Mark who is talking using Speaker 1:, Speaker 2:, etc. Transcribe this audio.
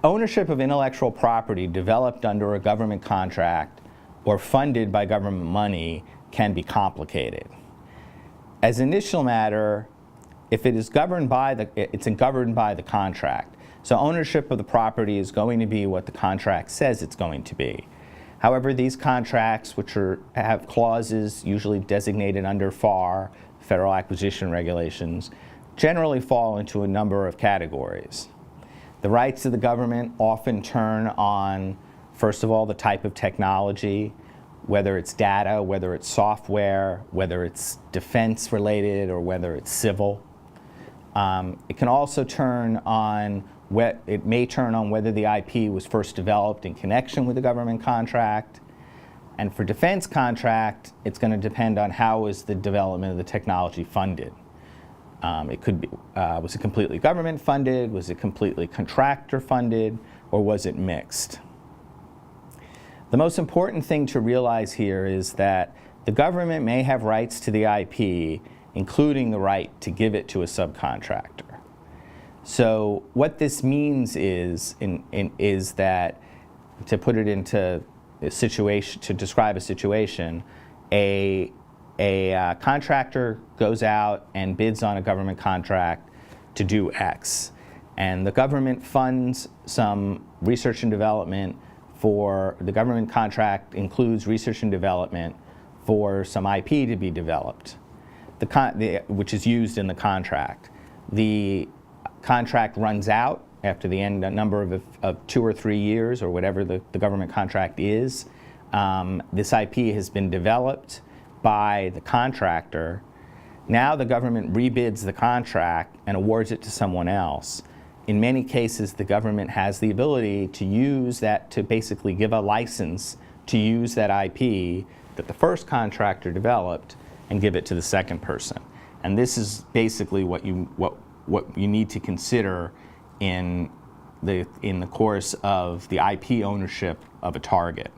Speaker 1: ownership of intellectual property developed under a government contract or funded by government money can be complicated. As an initial matter, if it is governed by it's governed by the contract. So ownership of the property is going to be what the contract says it's going to be. However, these contracts, which have clauses usually designated under FAR, Federal Acquisition Regulations, generally fall into a number of categories. The rights of the government often turn on, first of all, the type of technology, whether it's data, whether it's software, whether it's defense related, or whether it's civil. It can also turn on, it may turn on whether the IP was first developed in connection with the government contract. And for defense contract, it's going to depend on how is the development of the technology funded. It could be, was it completely government funded, was it completely contractor funded, or was it mixed? The most important thing to realize here is that the government may have rights to the IP, including the right to give it to a subcontractor. So what this means is that, to put it into a situation, to describe a situation, a contractor goes out and bids on a government contract to do X. And the government funds some research and development for, the government contract includes research and development for some IP to be developed, which is used in the contract. The contract runs out after the end, a number of 2 or 3 years, or whatever the government contract is. This IP has been developed by the contractor. Now the government rebids the contract and awards it to someone else. In many cases, the government has the ability to use that, to basically give a license to use that IP that the first contractor developed and give it to the second person. And this is basically what you need to consider in the course of the IP ownership of a target.